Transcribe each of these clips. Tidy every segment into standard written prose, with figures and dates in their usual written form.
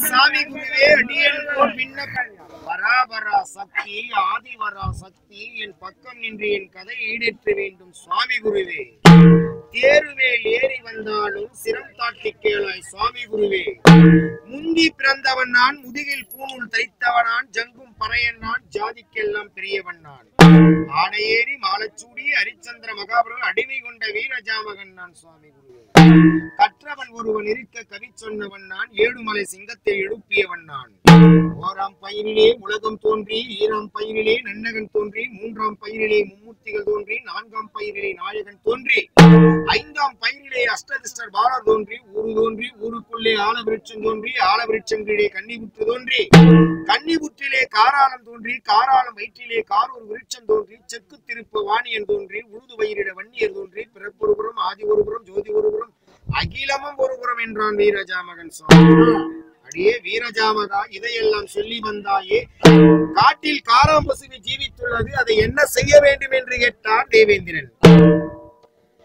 சாமி குருவே அடியேன் போல் விண்ணப்பம் பராபரா சக்தி ஆதிவரா சக்தி என் பக்கம் நின்று என் கதை ஈடேற்ற வேண்டும் சுவாமி குருவே. தேருவேல் ஏறி வந்தாலும் சிரம் தாட்டி கேளாய் சுவாமி குருவே. முந்தி பிறந்தவன் நான், முதுகில் பூணூல் தைத்தவனான், ஜங்கும் பறையன் நான், ஜாதிக்கெல்லாம் பெரியவன் நான். ஆனையேறி மாலச்சூடி ஹரிச்சந்திர மகாபுரம் அடிமை கொண்ட வீரஜாமகன் நான் சுவாமி குருவே. கற்றவன் ஒருவன் இருக்க கவி சொன்னவன் நான், ஏழுமலை சிங்கத்தை எழுப்பியவன் நான். ஓராம் பயிரிலே உலகம் தோன்றி, ஈராம் பயிரிலே நன்னகன் தோன்றி, மூன்றாம் பயிரிலே மும்மூர்த்திகள் தோன்றி, நான்காம் பயிரிலே நாயகன் தோன்றி, ஐந்தாம் பயிரிலே அஷ்டதிஷ்டர் பாலர் தோன்றி, ஊரு தோன்றி, ஊருக்குள்ளே ஆலவிருட்சம் தோன்றி, ஆலவிருட்சங்களிலே கன்னிபுற்று தோன்றி, கன்னிபுற்றிலே காராளம் தோன்றி, காராளம் வயிற்றிலே காரூர் விருட்சம் தோன்றி, செக்கு திருப்பு வாணியன் தோன்றி, உழுது வயிரிட வன்னியர் தோன்றி, பிறப்பொருபுறம் ஆதி ஒருபுறம் ஜோதி ஒருபுறம் அகிலமும் ஒருபுறம் என்றான் வீரஜாமகன் சுவாமி. அடியே வீரஜாமகா, இதையெல்லாம் சொல்லி வந்தாயே, காட்டில் காராம்பசுவி ஜீவித்துள்ளது, அதை என்ன செய்ய வேண்டும் என்று கேட்டார் தேவேந்திரன்.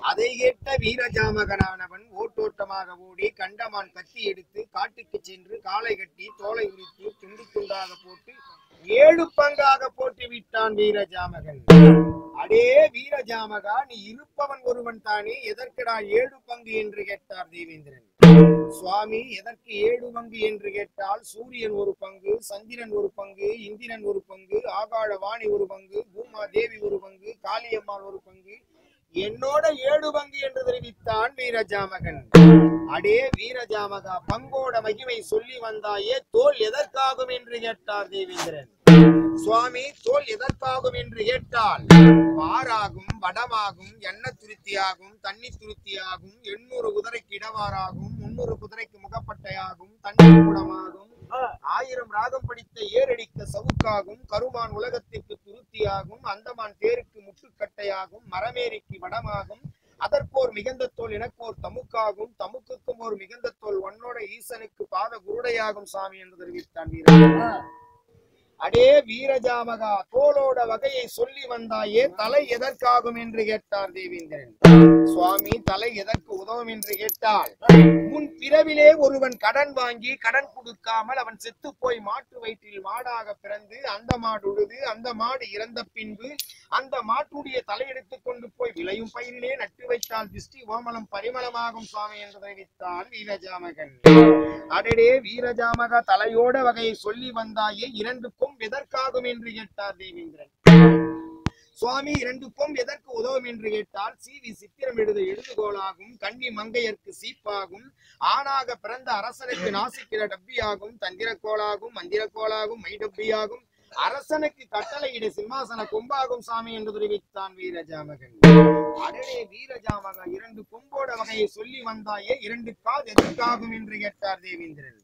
அதை கேட்ட வீரஜாமகனானவன் ஓட்டோட்டமாக ஓடி கண்டமான் கத்தி எடுத்து காட்டுக்கு சென்று காலை கட்டி தோலை உரித்து துண்டு துண்டாக போட்டு 7 பங்காக போட்டு விட்டான் வீரஜாமகன். அடே வீரஜாமகா, நீ இருப்பவன் ஒருவன் தானே, எதற்கடா 7 பங்கு என்று கேட்டார் தேவேந்திரன். சுவாமி, எதற்கு 7 பங்கு என்று கேட்டால், சூரியன் ஒரு பங்கு, சந்திரன் ஒரு பங்கு, இந்திரன் ஒரு பங்கு, ஆகாழ வாணி ஒரு பங்கு, பூமா தேவி ஒரு பங்கு, காளியம்மாள் ஒரு பங்கு, என்னோட 7 பங்கு என்று தெரிவித்தான் வீரஜாமகன். அடே வீரஜாமகா, பங்கோட மகிமை சொல்லி வந்தாயே, தோல் எதற்காகும் என்று கேட்டார் தேவேந்திரன். சுவாமி, தோல் எதற்காகும் என்று கேட்டால், வாராகும், வடமாகும், எண்ணெய் துருத்தியாகும், தண்ணி துருத்தியாகும், 800 குதிரைக்கு இடவாராகும், 300 குதிரைக்கு முகப்பட்டையாகும், தண்ணீர் குடமாகும், 1000 ராகம் படித்த ஏரடிக்க சவுக்காகும், கருமான் உலகத்திற்கு துருத்தியாகும், அந்தமான் தேருக்கு முட்டுக்கட்டையாகும், மரமேரிக்கு வடமாகும், அதற்கோர் மிகுந்த தோல் எனக்கோர் தமுக்காகும், தமுக்குக்கும் ஒரு மிகுந்த தோல் உன்னோட ஈசனுக்கு பாத குருடையாகும் சாமி என்று தெரிவித்தான் வீரஜாமகா. அடே வீரஜாமகா, தோளோட வகையை சொல்லி வந்தாயே, தலை எதற்காகும் என்று கேட்டார் தேவேந்திரன். சுவாமி, தலை எதற்கு உதவும் என்று கேட்டால், முன் பிறவிலே ஒருவன் கடன் வாங்கி கடன் கொடுக்காமல் அவன் செத்து போய் மாட்டு வயிற்றில் மாடாக பிறந்து அந்த மாடு உழுது அந்த மாடு இறந்த பின்பு அந்த மாட்டுடைய தலை எடுத்துக் கொண்டு போய் விளையும் பயிரிலே நட்டு வைத்தால் திருஷ்டி ஓமலம் பரிமளமாகும் சுவாமி என்று தெரிவித்தான் வீரஜாமகன். அடடே வீரஜாமகா, தலையோட வகையை சொல்லி வந்தாயே, 2 கொம்பு எதற்காகும் என்று கேட்டார் தேவேந்திரன். சுவாமி, 2 கொம்பு எதற்கு உதவும் என்று கேட்டால், சீவி சித்திரம் எழுத எழுதுகோளாகும், கண்ணி மங்கையர்க்கு சீப்பாகும், ஆணாக பிறந்த அரசனுக்கு நாசிக்கிற டப்பியாகும், தந்திரக்கோளாகும், மந்திரக்கோளாகும், மைடப்பியாகும், அரசனுக்கு கட்டளையிட சிம்மாசன கொம்பாகும் சாமி என்று தெரிவித்தான் வீரஜாமகன். அடனே வீரஜாமகா, 2 கொம்போட வகையை சொல்லி வந்தாயே, 2 காது எதற்காகும் என்று கேட்டார் தேவேந்திரன்.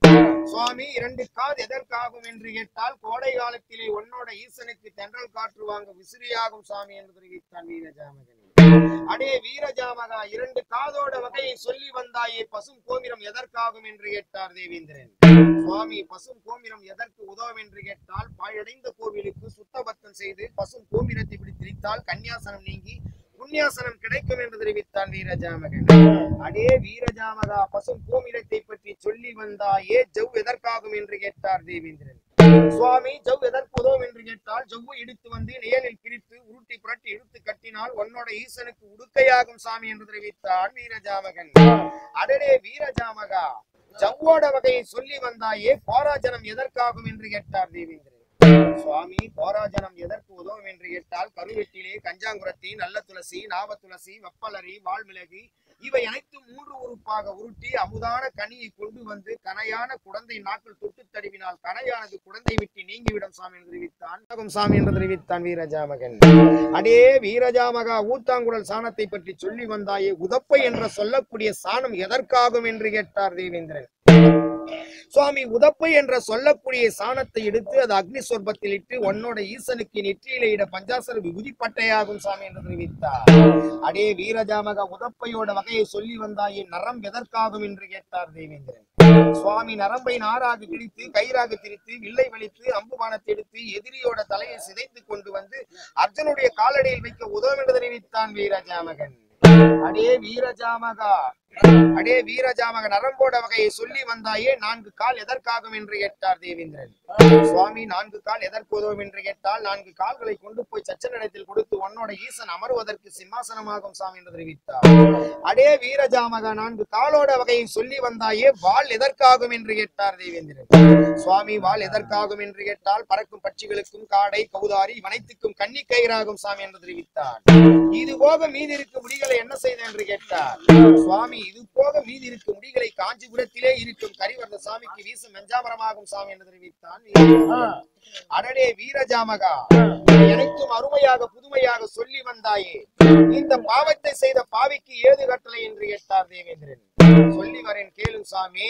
சுவாமி, 2 காது எதற்காகும் என்று கேட்டால், கோடை காலத்திலே உன்னோட ஈசனுக்கு தென்றல் காற்று வாங்க விசிறியாகும் சாமி என்று தெரிவித்தான் வீரஜாமகன். அடே வீரஜாமகா, 2 காதோட வகையை சொல்லி வந்தாயே, பசும் கோமிரம் எதற்காகும் என்று கேட்டார் தேவேந்திரன். சுவாமி, பசும் கோமிரம் எதற்கு உதவும் என்று கேட்டால், பாழடைந்த கோவிலுக்கு சுத்தபத்தம் செய்து பசும் கோமிரத்தை பிடித்திருத்தால் கன்னியாசனம் நீங்கி புண்ணியாசனம் கிடைக்கும் என்று தெரிவித்தான் வீரஜாமகன். அடே வீரஜாமகா, பசும் கோமிரத்தை பற்றி சொல்லி வந்தாயே, ஜவ் எதற்காகும் என்று கேட்டார் தேவேந்திரன். சுவாமி, ஜவ் எதற்கு உதவும் என்று கேட்டால், ஜவ்வு எடுத்து வந்து நிழலில் பிரித்து உருட்டி புரட்டி இழுத்து கட்டினால் உன்னோட ஈசனுக்கு உடுக்கையாகும் சாமி என்று தெரிவித்தான் வீரஜாமகன். அடடே வீரஜாமகா, ஜவ்வோட வகையை சொல்லி வந்தாயே, போராஜனம் எதற்காகும் என்று கேட்டார் தேவேந்திரன். சுவாமி, போராஜனம் எதற்கு உதவும் என்று கேட்டால், கருவெட்டிலே கஞ்சாங்குரத்தி, நல்ல துளசி, நாவ துளசி, வெப்பலரி, வால்மிளகு இவை அனைத்தும் 3 உறுப்பாக உருட்டி அமுதான கனியை கொண்டு வந்து கனையான குழந்தை நாட்கள் தொட்டு தடுவினால் கனையானது குழந்தை விட்டு நீங்கிவிடும் சாமி என்று தெரிவித்தான் சாமி என்று தெரிவித்தான் வீரஜாமகன். அடே வீரஜாமகா, ஊத்தாங்குழல் சாணத்தை பற்றி சொல்லி வந்தாயே, உதப்பை என்று சொல்லக்கூடிய சாணம் எதற்காகும் என்று கேட்டார் தேவேந்திரன். சுவாமி, உதப்பை என்ற சொல்லக்கூடிய சாணத்தை எடுத்து அது அக்னி சொர்பத்தில் இட்டு உன்னோட ஈசனுக்கு நெற்றியில இட பஞ்சாசர விபூதி பட்டையாகும் சாமி என்று தெரிவித்தார். அடே வீரஜாமகா, உதப்பையோட வகையை சொல்லி வந்தாயே, நரம் எதற்காகும் என்று கேட்டார் தேவேந்திரன். சுவாமி, நரம்பை நாராக கிழித்து கயிறாக திரித்து வில்லை வலித்து அம்புமானத்தை எடுத்து எதிரியோட தலையை சிதைத்து கொண்டு வந்து அர்ஜுனுடைய காலடியில் வைக்க உதவும் என்று தெரிவித்தான் வீரஜாமகன். அடே வீரஜாமகா, அடே வீரஜாமக நரம்போட வகையை சொல்லி வந்தாயே 4 கால் எதற்காகும் என்று கேட்டார் தேவேந்திரன். சுவாமி 4 கால் எதற்கு உதவும் என்று கேட்டால் 4 கால்களை கொண்டு போய் சச்சனிடத்தில் கொடுத்து உன்னோட ஈசன் அமருவதற்கு சிம்மாசனமாகும் சாமி என்று தெரிவித்தார். அடே வீரஜாமக 4 காலோட வகையை சொல்லி வந்தாயே வாள் எதற்காகும் என்று கேட்டார் தேவேந்திரன். சுவாமி வாள் எதற்காகும் என்று கேட்டால் பறக்கும் பட்சிகளுக்கும் காடை கௌதாரி இவனைத்துக்கும் கன்னி கயிறாகும் சாமி என்று தெரிவித்தார். இது போக மீதி இருக்கும் முடிகளை என்ன செய்த என்று கேட்டார். சுவாமி இது போக மீதி இருக்கும் முடிகளை காஞ்சிபுரத்திலே இருக்கும் கரிவர்த சாமிக்கு வீசும் வெஞ்சாமரமாகும் சாமி என்று தெரிவித்தான். அடடே வீரஜாமகா எனக்கும் அருமையாக புதுமையாக சொல்லி வந்தாயே இந்த பாவத்தை செய்த பாவிக்கு ஏது கட்டளை என்று கேட்டார் தேவேந்திரன். சொல்லி வரேன் கேளும் சாமி.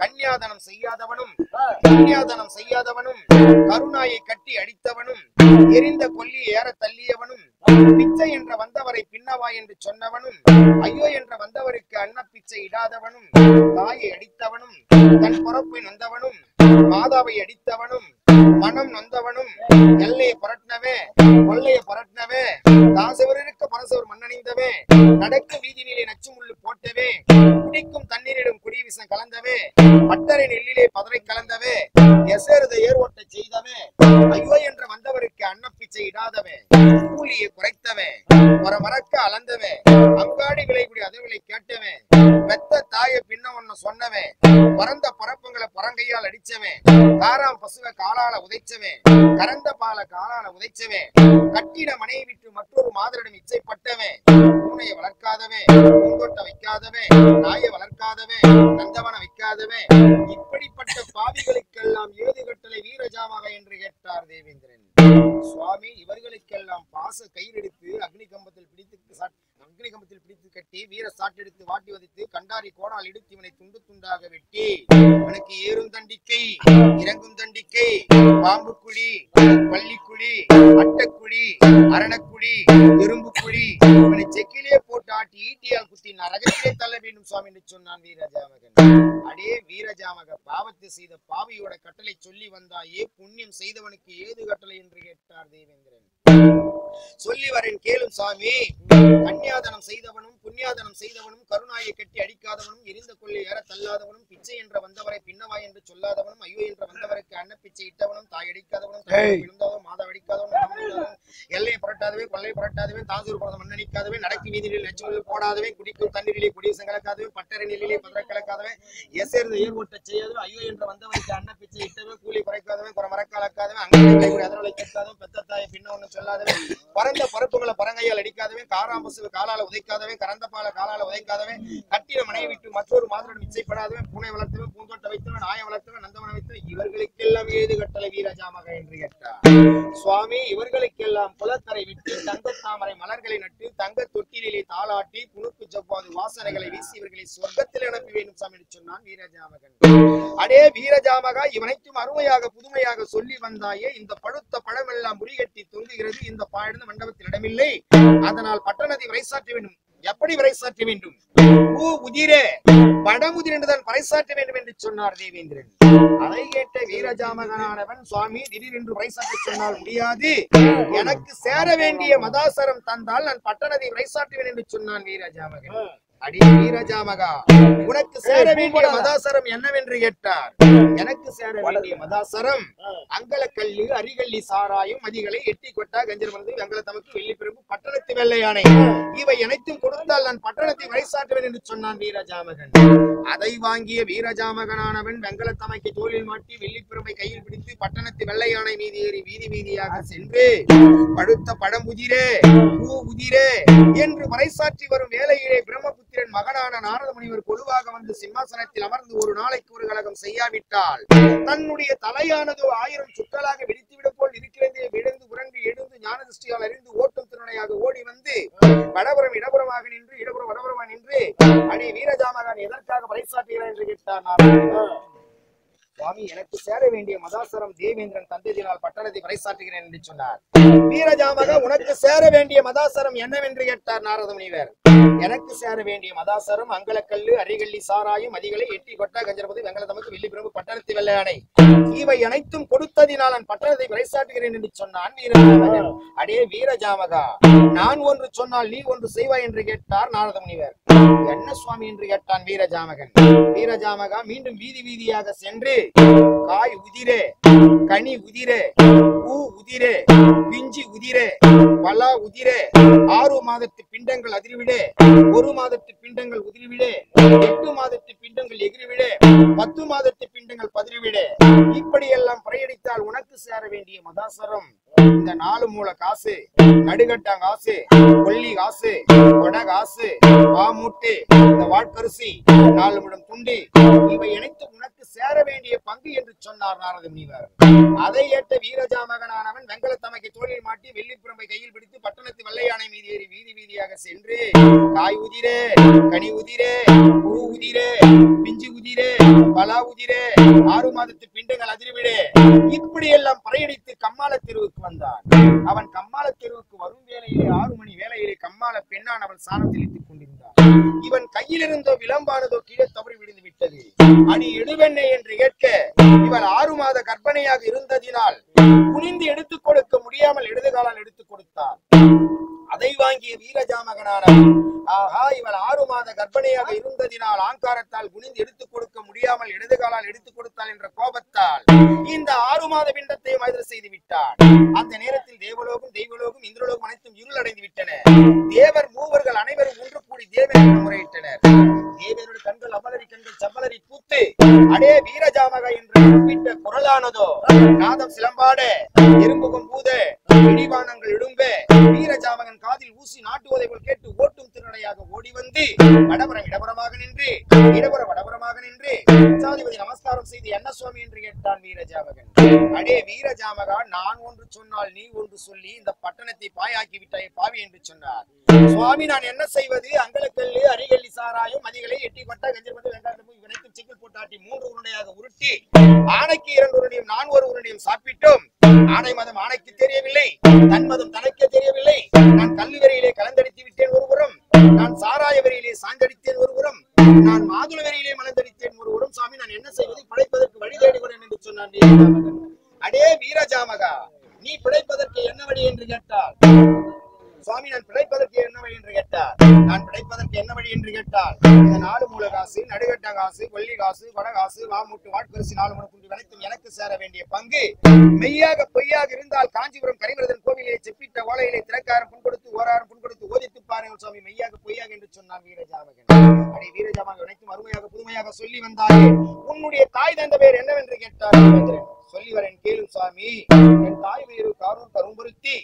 கன்னியாதனம் செய்யாதவனும் கன்னியாதனம் செய்யாதவனும் கருணாயை கட்டி அடித்தவனும் எரிந்த கொல்லி ஏற தள்ளியவனும் பிச்சை என்ற வந்தவரை பின்னவா என்று சொன்னவனும் ஐயோ என்ற வந்தவருக்கு அன்ன பிச்சை இடாதவனும் தாயை அடித்தவனும் தன் பொறப்பை நொந்தவனும் மாதாவை அடித்தவனும் மனம் நொந்தவனும் எல்லையை புரட்டினவே கொள்ளையை புரட்டினவே தாசவருக்கு பரசவர் மண்ணணிந்தவே நடக்கு வீதி நிலை நச்சு முள்ளு போட்டவே குடிக்கும் தண்ணீரிடம் குடி விஷம் கலந்தவே பட்டறை நெல்லிலே பதரை கலந்தவே எசேருத ஏர் ஓட்ட செய்தவே ஐயோ என்ற வந்தவருக்கு அன்னப்பிச்சை இடாதவே கூலியை குறைத்தவே ஒரு மரக்க அளந்தவே அங்காடி விலை கூடி அதவிலை கேட்டவே பெத்த தாயை பின்ன ஒன்னு சொன்னவே பறந்த பரப்புங்களை பரங்கையால் அடிச்சவே காராம் பசுவை காலால உதைச்சவே கறந்த பால காலால உதைச்சவே கட்டிட மனையை விட்டு மற்றொரு மாதரிடம் இச்சைப்பட்டவே பூனையை வளர்க்காதவே பூங்கொட்டை வைக்காதவே நாயை வளர்க்காதவே நந்தவன வைக்காதவே இப்படிப்பட்ட பாவிகளுக்கெல்லாம் ஏது கட்டளை வீரஜாமக என்று கேட்டார் தேவேந்திரன். சுவாமி இவர்களுக்கெல்லாம் பாச கயிறெடுத்து அக்னி கம்பத்தில் பிடித்து கட்டி வீர சாட்டெடுத்து வாட்டி வதைத்து கண்டாரி கோடால் எடுத்து இவனை துண்டு துண்டாக வெட்டி இவனுக்கு ஏறும் தண்டிக்கை இறங்கும் தண்டிக்கை பாம்புக்குழி பள்ளிக்குழி அட்டக்குழி அரணக்குழி எறும்புக்குழி இவனை செக்கிலே போட்டு ஆட்டி ஈட்டியால் குத்தி நரகத்திலே தள்ள வேண்டும் சுவாமி என்று சொன்னான் வீரஜாமகன். அடே வீரஜாமக பாவத்தை செய்த பாவியோட கட்டளை சொல்லி வந்தாயே புண்ணியம் செய்தவனுக்கு ஏது கட்டளை என்று கேட்டார் தேவேந்திரன். சொல்லி வரேன் கேளும் சாமி. கன்னியாதனம் செய்தவனும் புண்ணியாதனம் செய்தவனும் கருணாயை கட்டி அடிக்காதவனும் எரிந்த கொள்ளை ஏற தள்ளாதவனும் பிச்சை என்ற வந்தவரை பின்னவாய் என்று சொல்லாதவனும் ஐயோ என்ற வந்தவருக்கு அன்ன பிச்சை இட்டவனும் தாய் அடிக்காதவனும் விழுந்தவனும் மாதா அடிக்காதவனும் எல்லையை புரட்டாதவே கொள்ளை புரட்டாதவே தாசூர் புறத மண்ணடிக்காதவே நடக்கு வீதியில் நச்சுமுள்ளு போடாதவே குடிக்கும் தண்ணீரிலே குடிசம் கலக்காதவே பட்டறை நெல்லிலே பதற கலக்காதவே எசேர்ந்து ஏர் ஓட்ட செய்யாதவே ஐயோ என்ற வந்தவருக்கு அன்ன பிச்சை இட்டவே கூலி குறைக்காதவே குறை மரக்க அளக்காதவே அங்கே அதனோட கேட்காதவே பெத்த தாயை பின்ன ஒன்னு சொல்லாதவே பறந்த பருப்புகளை பரங்கையால் அடிக்காதவே காராம் பசுவை காலால உதைக்காதவே கறந்த பால காலால உதைக்காதவே கட்டிட மனையை விட்டு மற்றொரு மாதிரிடம் இச்சைப்படாதவே பூனை வளர்த்தவே பூந்தோட்டை வைத்தவன் நாயை வளர்த்தவே நந்தவனை வைத்தவன் இவர்களுக்கெல்லாம் ஏது கட்டளை வீரஜாமக என்று கேட்டார். சுவாமி இவர்களுக்கெல்லாம் குலத்தரை விட்டு தங்க தாமரை மலர்களை நட்டு தங்க தொட்டிலே தாளாட்டி புணுக்கு ஜவ்வாது வாசனைகளை வீசி இவர்களை சொர்க்கத்தில் அனுப்பி வேண்டும் சாமி என்று சொன்னான் வீரஜாமகன். அடே வீரஜாமகா இவனைக்கும் அருமையாக புதுமையாக சொல்லி வந்தாயே இந்த பழுத்த பழமெல்லாம் முறிகட்டி தொங்குகிறது இந்த பாழ்ந்த மண்டபத்தில் இடமில்லை அதனால் பட்டணத்தை விரைசாற்ற வேண்டும். எப்படி விரைசாற்ற வேண்டும்? பூ உதிரே படமுதிர் என்றுதான் பறைசாற்ற வேண்டும் என்று சொன்னார் தேவேந்திரன். அதை கேட்ட வீரஜாமகனானவன் சுவாமி திடீரென்று பறைசாற்ற சொன்னால் முடியாது எனக்கு சேர வேண்டிய மதாசரம் தந்தால் நான் பட்டணத்தை விரைசாற்றுவேன் என்று சொன்னான் வீரஜாமகன். அடி வீரஜாமகா உனக்கு சேர வேண்டிய மதாசரம் என்னவென்று கேட்டார். எனக்கு சேர வேண்டிய மதாசரம் அங்கலக்கல்லு அரிகல்லி சாராயும் மதிகளை எட்டி கொட்டா கஞ்சர் மருந்து வெங்கல தமக்கு வெள்ளி பெரும்பு பட்டணத்து வெள்ளையானை இவை அனைத்தும் கொடுத்தால் நான் பட்டணத்தை வரைசாற்றுவேன் என்று சொன்னான் வீரஜாமகன். அதை வாங்கிய வீரஜாமகனானவன் வெங்கல தமைக்கு தோளில் மாட்டி வெள்ளி பெரும்பை கையில் பிடித்து பட்டணத்து வெள்ளையானை மீது ஏறி வீதி வீதியாக சென்று படுத்த படம் உதிரே பூ உதிரே என்று வரைசாற்றி வரும் வேலையிலே பிரம்மபுத்திரன் மகனான நாரத முனிவர் கொலுவாக வந்து சிம்மாசனத்தில் அமர்ந்து ஒரு நாளைக்கு ஒரு கலகம் செய்யாவிட்டால் தன்னுடைய தலையானது 1000 சுற்றலாக வெடித்துவிட போல் இருக்கிறதே விழுந்து உறங்கி எழுந்து ஞான திருஷ்டியால் அறிந்து ஓட்டும் திறனையாக ஓடி வந்து வடபுறம் இடபுறமாக நின்று இடபுறம் வடபுறமாக நின்று அடி வீரஜாமகன் எதற்காக பறைசாற்றுகிறார் என்று கேட்டார். சுவாமி எனக்கு சேர வேண்டிய மதாசரம் தேவேந்திரன் தந்தையினால் பட்டணத்தை பறைசாற்றுகிறேன் என்று சொன்னார். வீரஜாமக உனக்கு சேர வேண்டிய மதாசரம் என்னவென்று கேட்டார் நாரத முனிவர். எனக்கு சேர வேண்டிய மதாசரம் அங்கலக்கல்லு அரிகல்லி சாராயும் மதிகளை எட்டி கொட்டா கஞ்சரபதி வெங்கல தமக்கு வெள்ளி பிரம்பு பட்டணத்து வெள்ளையானை இவை அனைத்தும் கொடுத்ததினால் நான் பட்டணத்தை பறைசாற்றுகிறேன் என்று சொன்னான் வீரஜாமகன். அடே வீரஜாமகா நான் ஒன்று சொன்னால் நீ ஒன்று செய்வாய் என்று கேட்டார் நாரத முனிவர். என்ன சுவாமி என்று கேட்டான் வீரஜாமகன். வீரஜாமகா மீண்டும் வீதி வீதியாக சென்று காய் உதிரே, கனி உதிரே, பூ உதிரே, பிஞ்சி உதிரே, பலா உதிரே, 6 மாதத்து பிண்டங்கள் அதிர்விடே, 1 மாதத்து பிண்டங்கள் உதிர்விடே, 8 மாதத்து பிண்டங்கள் எகிரிவிடே, 10 மாதத்து பிண்டங்கள் பதிரிவிடே. இப்படியெல்லாம் பறையடித்தால் உனக்கு சேர வேண்டிய மதாசரம் இந்த 4 மூல காசு, நடுகட்டாங் காசு, கொல்லி காசு, கொட காசு, பாமூட்டு, இந்த வாட்கரிசி, 4 முழம் துண்டு, இவை இணைத்து உனக்கு சேர வேண்டிய பங்கு என்று சொன்னார் நாரத முனிவர். அதை ஏற்ற வீரஜாமகனானவன் வெங்கல தமக்கை தோளில் மாட்டி வெள்ளிப்புறம்பை கையில் பிடித்து பட்டணத்து வெள்ளை யானை மீது ஏறி வீதி வீதியாக சென்று காய் உதிரே, கனி உதிரே, பூ உதிரே, பிஞ்சு உதிரே, பலா உதிரே, 6 மாதத்து பிண்டங்கள் அதிர்விடே, இப்படி எல்லாம் பறையடித்து கம்மாள தெருவுக்கு வந்தான். அவன் கம்மாள தெருவுக்கு வரும் வேளையிலே 6 மணி வேளையிலே கம்மாள பெண்ணான் அவன் சாணம் தெளித்துக் கொண்டிருந்தான். இவன் கையில் இருந்தோ விளம்பானதோ கீழே தவறி விழுந்து விட்டது. அடி எடுவெண்ணை என்று கேட்க இவள் 6 மாத கர்ப்பிணியாக இருந்ததினால் குனிந்து எடுத்துக் கொடுக்க முடியாமல் இடதுகாலால் எடுத்துக் கொடுத்தார். அதை வாங்கிய வீரஜாமகனானவன், ஆஹா, இவள் 6 மாத கர்ப்பிணியாக இருந்ததினால் ஆங்காரத்தால் குனிந்து எடுத்துக் கொடுக்க முடியாமல் இடதுகாலால் எடுத்துக் கொடுத்தாள் என்ற கோபத்தால் இந்த 6 மாத பிண்டத்தையும் எதிர் செய்து விட்டார். அந்த நேரத்தில் தேவலோகம், தெய்வலோகம், இந்திரலோகம் அனைத்தும் இருள் அடைந்து விட்டன. தேவர் மூவர்கள் அனைவரும் ஒன்று கூடி தேவனிடம் முறையிட்டனர். தேவருடைய கண்கள் அமலரி கண்கள் செம்மலரி பூத்து அடே வீரஜாமக என்று கூப்பிட்ட குரலானதோ நாதம் சிலம்பாட, எறும்புகம் பூத, இடிவானங்கள் இடும்ப, வீரஜாமகன் காதில் ஊசி நாட்டுவதை போல் கேட்டு ஓட்டும் திருநடையாக ஓடி வந்து வடபுறம் இடபுறமாக நின்று, இடபுற வடபுறமாக நின்று உச்சாதிபதி நமஸ்காரம் செய்து என்ன சுவாமி என்று கேட்டான் வீரஜாமகன். அடே வீரஜாமகா, நான் ஒன்று சொன்னால் நீ ஒன்று சொல்லி இந்த பட்டணத்தை பாயாக்கி விட்டாய் பாவி என்று சொன்னார். சுவாமி, நான் என்ன செய்வது? அங்கலக்கல்லு, அரிகல்லி, சாராயம், மதிகளை, எட்டி பட்டா, கஞ்சல் வெங்காயம் இவனைத்தும் சிக்கல் போட்டாட்டி 3 உருண்டையாக உருட்டி ஆணைக்கு 2 உருண்டையும் நான் 1 உருண்டையும் சாப்பிட்டோம். ஆணை மதம் ஆணைக்கு தெரியவில்லை, தன் மதம் தனக்கே தெரியவில்லை. நான் கல்லுவரையிலே கலந்தடித்து விட்டேன் ஒருபுறம், நான் சாராய வரையிலே சாஞ்சடித்தேன் ஒருபுறம், நான் மாதுள வரையிலே மலர்ந்தடித்தேன் ஒருபுறம். சாமி, நான் என்ன செய்வது? பிழைப்பதற்கு வழி தேடுகிறேன் என்று சொன்னான் வீரஜாமகன். அடே வீரஜாமகா, நீ பிழைப்பதற்கு என்ன வழி என்று கேட்டார். சுவாமி, நான் பிழைப்பதற்கு என்ன வழி என்று கேட்டார். நான் பிழைப்பதற்கு என்ன வழி என்று கேட்டால் இந்த 4 மூல காசு, நடுகட்ட காசு, கொல்லி காசு, வடகாசு, வாமூட்டு, வாட்கரிசி, 4 முழம் குண்டு அனைத்தும் எனக்கு சேர வேண்டிய பங்கு. மெய்யாக பொய்யாக இருந்தால் காஞ்சிபுரம் கரிமரதன் கோவிலே செப்பிட்ட ஓலையிலே திறக்காரம் புண்கொடுத்து ஓராரம் புண்கொடுத்து ஓதித்து பாருங்கள் சுவாமி, மெய்யாக பொய்யாக என்று சொன்னான் வீரஜாமகன். அடே வீரஜாமகன், அனைத்தும் அருமையாக புதுமையாக சொல்லி வந்தாயே, உன்னுடைய தாய் தந்த பேர் என்னவென்று கேட்டார். சொல்லி வரேன் கேளும் சுவாமி. என் தாய் பேரு காரூர் கரும்பருத்தி,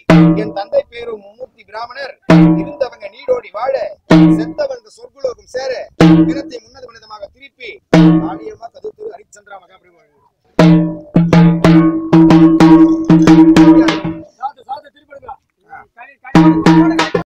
என் தந்தை பேரு மும்மூர்த்தி பிராமணர். இருந்தவங்க நீடோடி வாழ, செத்தவங்க சொர்க்குலோகம் சேர, பிறத்தை முன்னது மனிதமாக திருப்பி ஆலியமா கதுத்துரு ஹரிச்சந்திரா மகாபிரம